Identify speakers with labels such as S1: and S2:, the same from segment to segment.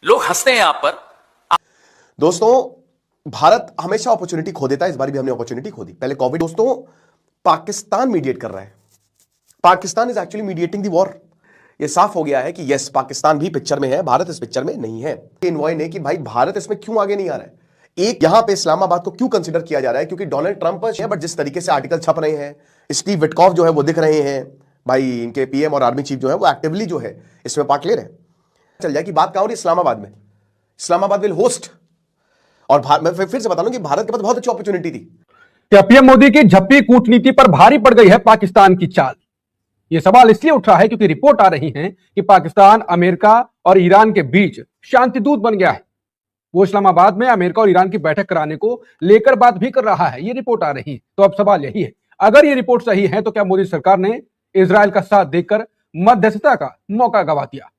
S1: लोग हंसते हैं आप पर।
S2: दोस्तों, भारत हमेशा अपॉर्चुनिटी खो देता है। इस बार भी हमने अपॉर्चुनिटी खो दी। पहले कोविड, दोस्तों पाकिस्तान मीडिएट कर रहा है। Pakistan is actually mediating the war. ये साफ हो गया है कि यस, पाकिस्तान भी पिक्चर में है, भारत इस पिक्चर में नहीं है। इन्वॉय ने कि भाई भारत इसमें क्यों आगे नहीं आ रहा है। एक यहां पे इस्लामाबाद को क्यों कंसीडर किया जा रहा है, क्योंकि डोनाल्ड ट्रंप है, बट जिस तरीके से आर्टिकल छप रहे हैं, स्टीव विटकॉफ जो है वो दिख रहे हैं, भाई इनके पीएम और आर्मी चीफ जो है वो एक्टिवली जो है इसमें पार्ट ले रहे हैं। चल जाए कि बात कहां हो रही है, इस्लामाबाद में। Islamabad will host. और मैं फिर से बता दूं कि भारत के पास बहुत अच्छी अपॉर्चुनिटी थी।
S3: क्या पीएम मोदी की झप्पी कूटनीति पर भारी पड़ गई है पाकिस्तान की चाल? यह सवाल इसलिए उठ रहा है क्योंकि रिपोर्ट आ रही है कि पाकिस्तान अमेरिका और ईरान के बीच शांति दूत बन गया है। वो इस्लामाबाद में अमेरिका और ईरान की बैठक कराने को लेकर बात भी कर रहा है। ये रिपोर्ट आ रही है। तो अब सवाल यही है, अगर ये रिपोर्ट सही है तो क्या मोदी सरकार ने इजरायल का साथ देकर मध्यस्थता का मौका गंवा दिया?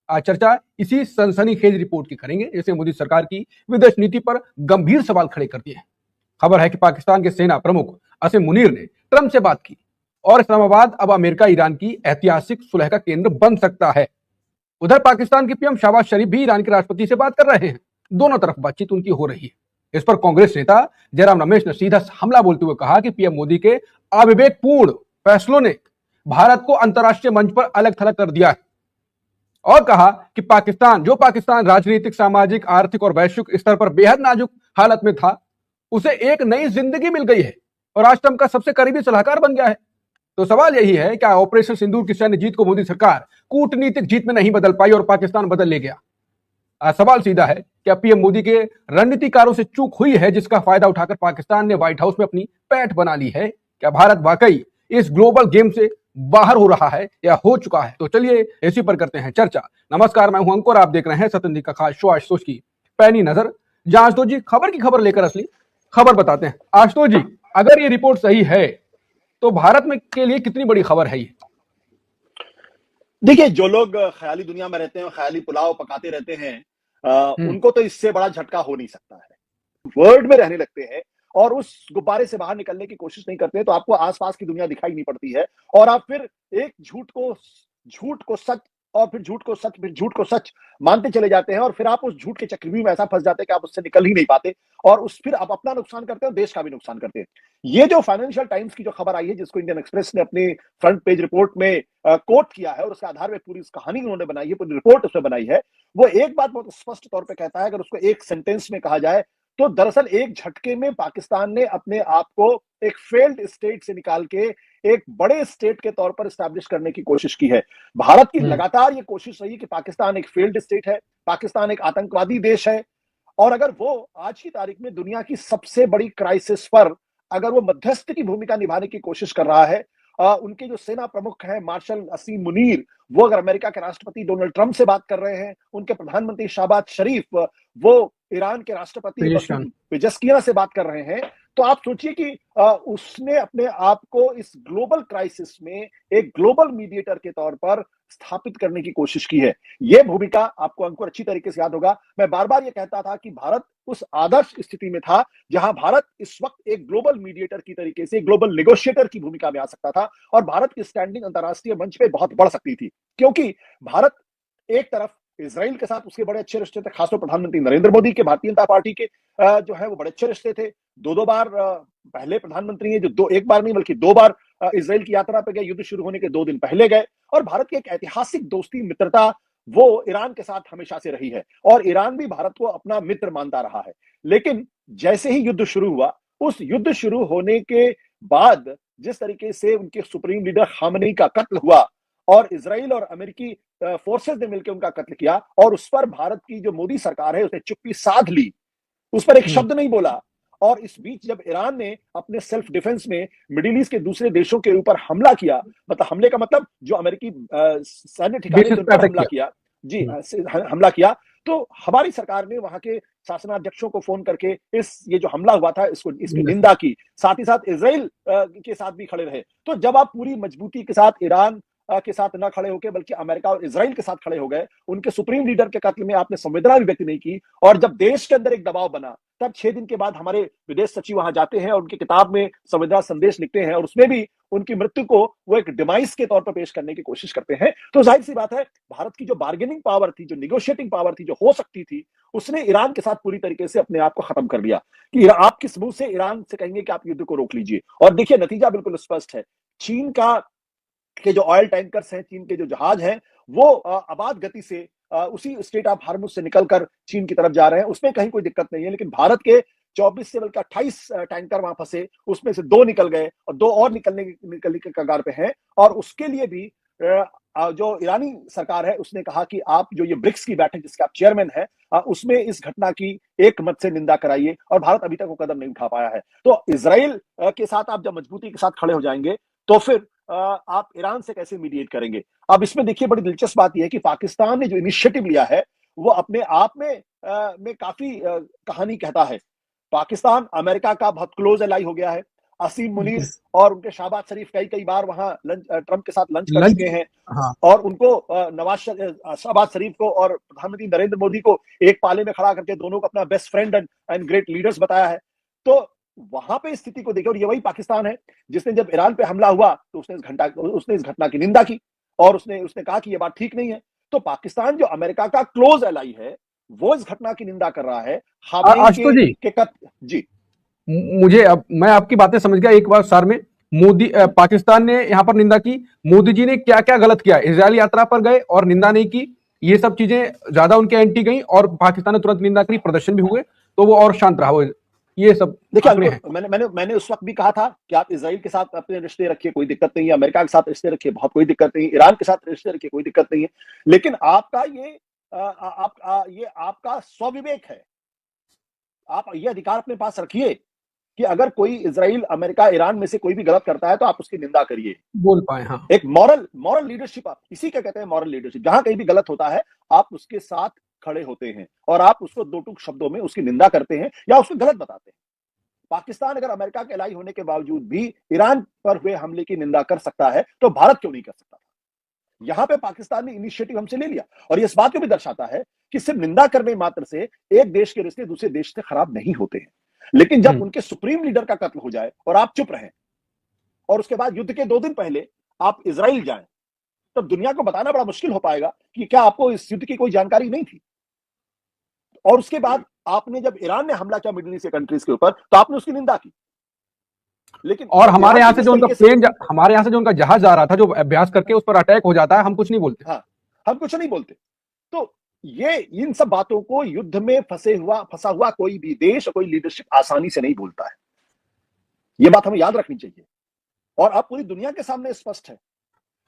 S3: आज चर्चा इसी सनसनीखेज रिपोर्ट की करेंगे, जिससे मोदी सरकार की विदेश नीति पर गंभीर सवाल खड़े कर दिए हैं। खबर है कि पाकिस्तान के सेना प्रमुख असीम मुनीर ने ट्रंप से बात की और इस्लामाबाद अब अमेरिका ईरान की ऐतिहासिक सुलह का केंद्र बन सकता है। उधर पाकिस्तान के पीएम शहबाज शरीफ भी ईरान के राष्ट्रपति से बात कर रहे हैं। दोनों तरफ बातचीत उनकी हो रही है। इस पर कांग्रेस नेता जयराम रमेश ने सीधा हमला बोलते हुए कहा कि पीएम मोदी के अविवेकपूर्ण फैसलों ने भारत को अंतर्राष्ट्रीय मंच पर अलग थलग कर दिया है और कहा कि पाकिस्तान राजनीतिक, सामाजिक, आर्थिक और वैश्विक स्तर पर बेहद नाजुक हालत में था, उसे एक नई जिंदगी मिल गई है और आज ट्रंप का सबसे करीबी सलाहकार बन गया है। तो सवाल यही है, क्या ऑपरेशन सिंदूर की सैन्य जीत को मोदी सरकार कूटनीतिक जीत में नहीं बदल पाई और पाकिस्तान बदल ले गया? आज सवाल सीधा है, क्या पीएम मोदी के रणनीतिकारों से चूक हुई है जिसका फायदा उठाकर पाकिस्तान ने व्हाइट हाउस में अपनी पैठ बना ली है? क्या भारत वाकई इस ग्लोबल गेम से बाहर हो रहा है या हो चुका है? तो चलिए इसी पर करते हैं चर्चा। नमस्कार, मैं हूं अंकुर, आप देख रहे हैं सतन का खास शो आशुतोष की पैनी नजर, जहां आशुतोष जी खबर की खबर लेकर असली खबर बताते हैं। आशुतोष जी, अगर ये रिपोर्ट सही है तो भारत में के लिए कितनी बड़ी खबर है ये?
S4: देखिए, जो लोग ख्याली दुनिया में रहते हैं, ख्याली पुलाव पकाते रहते हैं, उनको तो इससे बड़ा झटका हो नहीं सकता है। वर्ल्ड में रहने लगते हैं और उस गुब्बारे से बाहर निकलने की कोशिश नहीं करते, तो आपको आसपास की दुनिया दिखाई नहीं पड़ती है और आप फिर एक झूठ को सच और फिर झूठ को सच मानते चले जाते हैं और फिर आप उस झूठ के चक्रव्यूह में ऐसा फंस जाते हैं कि आप उससे निकल ही नहीं पाते और फिर आप अपना नुकसान करते हैं और देश का भी नुकसान करते हैं। ये जो फाइनेंशियल टाइम्स की जो खबर आई है, जिसको इंडियन एक्सप्रेस ने अपनी फ्रंट पेज रिपोर्ट में कोट किया है और उसके आधार में पूरी इस कहानी उन्होंने बनाई है, पूरी रिपोर्ट उसमें बनाई है, वो एक बात बहुत स्पष्ट तौर पर कहता है, अगर उसको एक सेंटेंस में कहा जाए तो दरअसल एक झटके में पाकिस्तान ने अपने आप को एक फेल्ड स्टेट से निकाल के एक बड़े स्टेट के तौर पर स्टैब्लिश करने की कोशिश की है। भारत की लगातार ये कोशिश रही कि पाकिस्तान एक फेल्ड स्टेट है, पाकिस्तान एक आतंकवादी देश है और अगर वो आज की तारीख में दुनिया की सबसे बड़ी क्राइसिस पर अगर वो मध्यस्थ की भूमिका निभाने की कोशिश कर रहा है, उनके जो सेना प्रमुख हैं मार्शल असीम मुनीर, वो अगर अमेरिका के राष्ट्रपति डोनाल्ड ट्रंप से बात कर रहे हैं, उनके प्रधानमंत्री शहबाज शरीफ वो ईरान के राष्ट्रपति पेजेस्कियान से बात कर रहे हैं, तो आप सोचिए कि उसने अपने आप को इस ग्लोबल क्राइसिस में एक ग्लोबल मीडिएटर के तौर पर स्थापित करने की कोशिश की है। यह भूमिका आपको अंकुर अच्छी तरीके से याद होगा। मैं बार बार यह कहता था कि भारत उस आदर्श स्थिति में था जहां भारत इस वक्त एक ग्लोबल मीडिएटर की तरीके से ग्लोबल नेगोशिएटर की भूमिका में आ सकता था और भारत की स्टैंडिंग अंतर्राष्ट्रीय मंच पे बहुत बढ़ सकती थी, क्योंकि भारत एक तरफ इजराइल के साथ उसके बड़े अच्छे रिश्ते थे, खासतौर प्रधानमंत्री नरेंद्र मोदी के, भारतीय जनता पार्टी के जो है वो बड़े अच्छे रिश्ते थे। दो बार पहले प्रधानमंत्री हैं जो एक बार नहीं बल्कि 2 बार इजराइल की यात्रा पे गए, युद्ध शुरू होने के 2 दिन पहले गए और भारत की एक ऐतिहासिक दोस्ती मित्रता वो ईरान के साथ हमेशा से रही है और ईरान भी भारत को अपना मित्र मानता रहा है। लेकिन जैसे ही युद्ध शुरू हुआ, उस युद्ध शुरू होने के बाद जिस तरीके से उनके सुप्रीम लीडर खामनेई का कत्ल हुआ और इजराइल और अमेरिकी फोर्सेस ने मिलकर उनका कत्ल किया और उस पर भारत की जो मोदी सरकार है उसने चुप्पी साध ली, उस पर एक शब्द नहीं बोला। और इस बीच जब ईरान ने अपने सेल्फ डिफेंस में मिडिल ईस्ट के दूसरे देशों के ऊपर हमला किया, मतलब हमले का मतलब जो अमेरिकी सैन्य ठिकाने पर हमला किया, जी हमला किया, तो हमारी सरकार ने वहां के शासनाध्यक्षों को फोन करके ये जो हमला हुआ था इसकी निंदा की, साथ ही साथ इजराइल के साथ भी खड़े रहे। तो जब आप पूरी मजबूती के साथ ईरान के साथ न खड़े होकर बल्कि अमेरिका और इजराइल के साथ खड़े हो गए, उनके सुप्रीम लीडर के कत्ल में आपने संवेदना भी व्यक्त नहीं की और जब देश के अंदर एक दबाव बना, तब 6 दिन के बाद हमारे विदेश सचिव वहां जाते हैं और उनकी किताब में संवेदना संदेश लिखते हैं और उसमें भी उनकी मृत्यु को वो एक डिमाइस के तौर पर पेश करने की कोशिश करते हैं। तो जाहिर सी बात है, भारत की जो बार्गेनिंग पावर थी, जो निगोशिएटिंग पावर थी, जो हो सकती थी, उसने ईरान के साथ पूरी तरीके से अपने आप को खत्म कर दिया कि आप किस मुंह से ईरान से कहेंगे कि आप युद्ध को रोक लीजिए। और देखिए, नतीजा बिल्कुल स्पष्ट है। चीन के जो ऑयल टैंकर्स हैं, चीन के जो जहाज हैं, वो आबाद गति से उसी स्ट्रेट ऑफ हार्मुज से निकलकर चीन की तरफ जा रहे हैं। उसमें कहीं कोई दिक्कत नहीं है, लेकिन भारत के 24 से बल्कि 28 टैंकर वहां फंसे, उसमें से 2 निकल गए और 2 और निकलने के कगार पे हैं। और उसके लिए भी जो ईरानी सरकार है उसने कहा कि आप जो ये ब्रिक्स की बैठक जिसके आप चेयरमैन हैं, उसमें इस घटना की एक मत से निंदा कराइए। और भारत अभी तक वो कदम नहीं उठा पाया है। तो इजराइल के साथ आप जब मजबूती के साथ खड़े हो जाएंगे तो फिर आप ईरान से कैसे मीडिएट करेंगे? अब इसमें देखिए, बड़ी दिलचस्प बात यह है कि पाकिस्तान ने जो इनिशिएटिव लिया है वो अपने आप में काफी कहानी कहता है। पाकिस्तान अमेरिका का बहुत क्लोज एलाई हो गया है। असीम मुनीर और उनके शहबाज शरीफ कई बार वहां ट्रंप के साथ लंच कर चुके हैं।
S3: हाँ।
S4: और उनको शहबाज शरीफ को और प्रधानमंत्री नरेंद्र मोदी को एक पाले में खड़ा करके दोनों को अपना best friend and great leaders बताया है। तो वहां पे स्थिति को देखिए, और ये वही पाकिस्तान है जिसने जब ईरान पे हमला हुआ तो उसने इस घटना की निंदा की और उसने कहा कि ये बात ठीक नहीं है। तो पाकिस्तान जो अमेरिका का क्लोज एलाई है, वो इस घटना की निंदा कर रहा है।
S3: आशुतोष जी,
S4: जी,
S3: मुझे अब मैं आपकी बातें समझ गया। एक बार सर में मोदी पाकिस्तान ने यहाँ पर निंदा की, मोदी जी ने क्या क्या गलत किया? इजराइल यात्रा पर गए और निंदा नहीं की, ये सब चीजें ज्यादा उनके एंटी गई और पाकिस्तान ने तुरंत निंदा करी, प्रदर्शन भी हुए तो वो और शांत रहा। वो ये सब
S4: देखिए, मैंने उस वक्त भी कहा था कि आप इजराइल के साथ अपने रिश्ते रखिए, कोई दिक्कत नहीं है। अमेरिका के साथ रिश्ते रखिए, बहुत कोई दिक्कत नहीं है। ईरान के साथ रिश्ते रखिए, कोई दिक्कत नहीं है। लेकिन आपका ये आपका स्वविवेक है। आप ये अधिकार अपने पास रखिए कि अगर कोई इजराइल, अमेरिका, ईरान में से कोई भी गलत करता है तो आप उसकी निंदा करिए,
S3: बोल पाए। हाँ,
S4: एक मॉरल लीडरशिप, आप इसी का कहते हैं मॉरल लीडरशिप। जहां कहीं भी गलत होता है आप उसके साथ खड़े होते हैं और आप उसको 2 टूक शब्दों में उसकी निंदा करते हैं या उसको गलत बताते हैं। पाकिस्तान अगर अमेरिका के एलाई होने के बावजूद भी ईरान पर हुए हमले की निंदा कर सकता है तो भारत क्यों नहीं कर सकता? यहां पे पाकिस्तान ने इनिशिएटिव हमसे ले लिया और ये इस बात को भी दर्शाता है कि सिर्फ निंदा करने मात्र से एक देश के रिश्ते दूसरे देश से खराब नहीं होते हैं। लेकिन जब उनके सुप्रीम लीडर का कत्ल हो जाए और आप चुप रहें और उसके बाद युद्ध के 2 दिन पहले आप इजराइल जाएं, तब दुनिया को बताना बड़ा मुश्किल हो पाएगा कि क्या आपको इस युद्ध की कोई जानकारी नहीं थी। और उसके बाद आपने जब ईरान ने हमला किया मिडिल ईस्ट के कंट्रीज के ऊपर तो आपने उसकी निंदा की। लेकिन
S3: और हमारे यहाँ से जो उनका प्लेन, हमारे यहाँ से जो उनका जहाज जा रहा था, जो अभ्यास करके उस पर अटैक हो जाता है, हम कुछ नहीं बोलते।
S4: हाँ, हम कुछ नहीं बोलते। तो ये इन सब बातों को युद्ध में फंसा हुआ कोई भी देश, कोई लीडरशिप आसानी से नहीं बोलता है। ये बात हमें याद रखनी चाहिए। और अब पूरी दुनिया के सामने स्पष्ट है।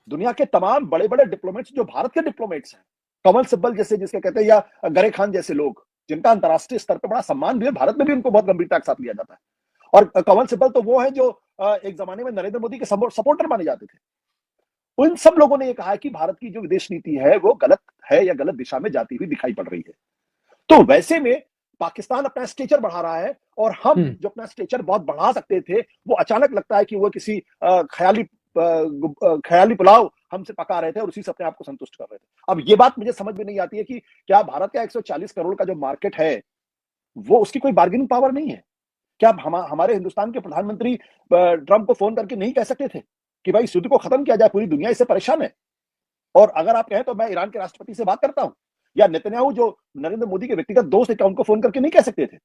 S4: दुनिया के तमाम बड़े बड़े डिप्लोमेट्स, जो भारत के डिप्लोमेट्स हैं, कमल सिब्बल जैसे, जिसके कहते हैं, या गरे खान जैसे लोग, जिनका अंतरराष्ट्रीय स्तर पर बड़ा सम्मान भी है, भारत में भी उनको बहुत गंभीरता के साथ लिया जाता है। और कमल सिब्बल तो वो है जो एक जमाने में नरेंद्र मोदी के सपोर्टर माने जाते थे। उन सब लोगों ने यह कहा कि भारत की जो विदेश नीति है वो गलत है या गलत दिशा में जाती हुई दिखाई पड़ रही है। तो वैसे में पाकिस्तान अपना स्टेचर बढ़ा रहा है और हम जो अपना स्टेचर बहुत बढ़ा सकते थे, वो अचानक लगता है कि वो किसी ख्याली पुलाव हमसे पका रहे थे और उसी से अपने आप को संतुष्ट कर रहे थे। अब ये बात मुझे समझ में नहीं आती है कि क्या भारत का 140 करोड़ का जो मार्केट है वो उसकी कोई बार्गेनिंग पावर नहीं है? क्या हमारे हिंदुस्तान के प्रधानमंत्री ट्रंप को फोन करके नहीं कह सकते थे कि भाई इस युद्ध को खत्म किया जाए, पूरी दुनिया इससे परेशान है? और अगर आप कहें तो मैं ईरान के राष्ट्रपति से बात करता हूं, या नेतन्याहू जो नरेंद्र मोदी के व्यक्तिगत दोस्त है, क्या उनको फोन करके नहीं कह सकते थे?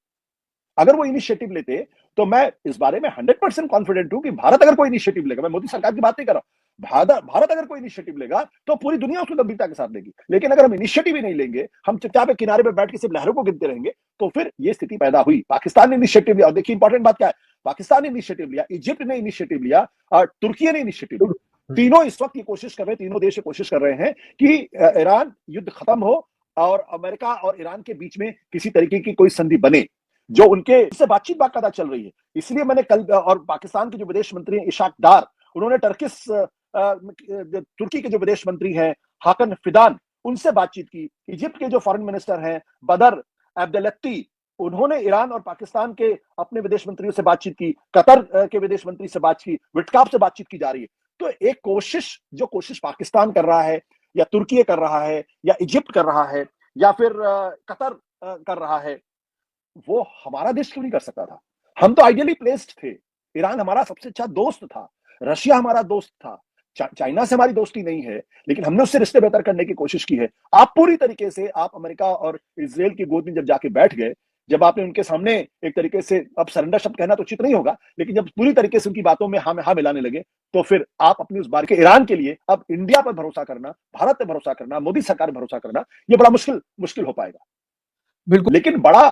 S4: अगर वो इनिशिएटिव लेते तो मैं इस बारे में 100% कॉन्फिडेंट हूं कि भारत अगर कोई इनिशिएटिव लेगा, मैं मोदी सरकार की बात नहीं कर रहा हूं, भारत अगर कोई इनिशिएटिव लेगा तो पूरी दुनिया उसको गंभीरता के साथ लेगी। लेकिन अगर हम इनिशिएटिव ही नहीं लेंगे, हम चुपचाप किनारे पर बैठ के सिर्फ लहरों को गिनते रहेंगे, तो फिर ये स्थिति पैदा हुई। पाकिस्तान ने इनिशिएटिव लिया, और देखिए इंपॉर्टेंट बात क्या है, पाकिस्तान ने इनिशिएटिव लिया, इजिप्ट ने इनिशिएटिव लिया और तुर्की ने इनिशिएटिव लिया। तीनों इस वक्त ये कोशिश कर रहे हैं, तीनों देश ये कोशिश कर रहे हैं कि ईरान युद्ध खत्म हो और अमेरिका और ईरान के बीच में किसी तरीके की कोई संधि बने, जो उनके से बातचीत बाकायदा चल रही है। इसलिए मैंने कल, और पाकिस्तान के जो विदेश मंत्री हैं इशाक डार, उन्होंने तुर्की के जो विदेश मंत्री हैं हाकन फिदान, उनसे बातचीत की। इजिप्ट के जो फॉरेन मिनिस्टर हैं बदर अब्देलत्ती, उन्होंने ईरान और पाकिस्तान के अपने विदेश मंत्रियों से बातचीत की। कतर के विदेश मंत्री से बातचीत की, विटकाफ से बातचीत की जा रही है। तो एक कोशिश पाकिस्तान कर रहा है, या तुर्की कर रहा है, या इजिप्ट कर रहा है, या फिर कतर कर रहा है, वो हमारा देश क्यों नहीं कर सकता था? हम तो आइडियली प्लेस्ड थे। ईरान हमारा सबसे अच्छा दोस्त था, रशिया हमारा दोस्त था, चाइना से हमारी दोस्ती नहीं है, लेकिन हमने उससे रिश्ते बेहतर करने की कोशिश की है। आप पूरी तरीके से आप अमेरिका और इज़राइल की गोद में जब जाके बैठ गए, जब आपने उनके सामने एक तरीके से, अब सरेंडर शब्द कहना तो उचित नहीं होगा, लेकिन जब पूरी तरीके से उनकी बातों में हाँ में हाँ मिलाने लगे, तो फिर आप अपनी उस बार के ईरान के लिए अब इंडिया पर भरोसा करना, भारत पर भरोसा करना, मोदी सरकार पर भरोसा करना, ये बड़ा मुश्किल हो पाएगा।
S3: बिल्कुल।
S4: लेकिन बड़ा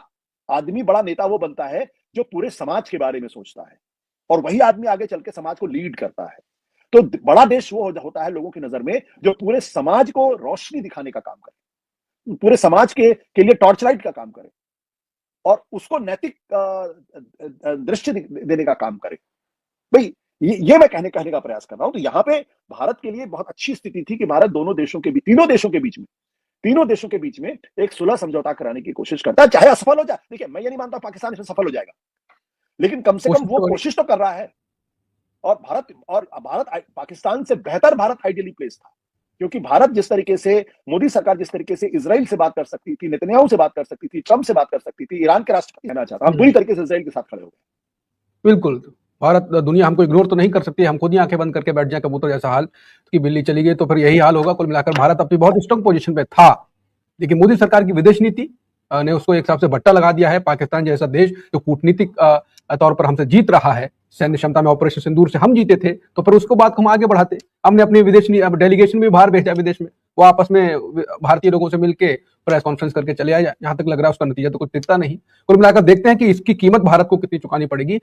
S4: आदमी, बड़ा नेता वो बनता है जो पूरे समाज के बारे में सोचता है, और वही आदमी आगे चल के समाज को लीड करता है। तो बड़ा देश वो होता है लोगों की नजर में जो पूरे समाज को रोशनी दिखाने का काम करे, पूरे समाज के लिए टॉर्च लाइट का काम करे, और उसको नैतिक दृष्टि देने का काम करे। भाई ये मैं कहने का प्रयास कर रहा हूं। तो यहाँ पे भारत के लिए बहुत अच्छी स्थिति थी कि भारत तीनों देशों के बीच में एक सुलह समझौता कराने की कोशिश करता है, चाहे असफल हो जाए। देखिए, मैं ये नहीं मानता पाकिस्तान इसमें सफल हो जाएगा, लेकिन कम से कम वो कोशिश तो कर रहा है। और भारत पाकिस्तान से बेहतर भारत आइडियली प्लेस था, क्योंकि भारत जिस तरीके से, मोदी सरकार जिस तरीके से इजराइल से बात कर सकती थी, नेतन्याहू से बात कर सकती थी, ट्रंप से बात कर सकती थी, ईरान के राष्ट्रपति कहना चाहता, हम पूरी तरीके से इजराइल के साथ खड़े हो गए।
S3: बिल्कुल। भारत, दुनिया हमको इग्नोर तो नहीं कर सकती, हम खुद ही आंखें बंद करके बैठ जाए कबूतर जैसा हाल कि बिल्ली चली गई, तो फिर यही हाल होगा। कुल मिलाकर भारत अपनी बहुत स्ट्रांग पोजीशन पे था, लेकिन मोदी सरकार की विदेश नीति ने उसको एक हिसाब से भट्टा लगा दिया है। पाकिस्तान जैसा देश जो कूटनीतिक तौर पर हमसे जीत रहा है, सैन्य क्षमता में ऑपरेशन सिंदूर से हम जीते थे, तो फिर उसको बात को हम आगे बढ़ाते। हमने अपनी विदेश डेलीगेशन भी बाहर भेजा विदेश में, वो आपस में भारतीय लोगों से मिलके प्रेस कॉन्फ्रेंस करके चले आए। यहाँ तक लग रहा है उसका नतीजा तो कुछ दिखता नहीं। कुल मिलाकर देखते हैं कि इसकी कीमत भारत को कितनी चुकानी पड़ेगी।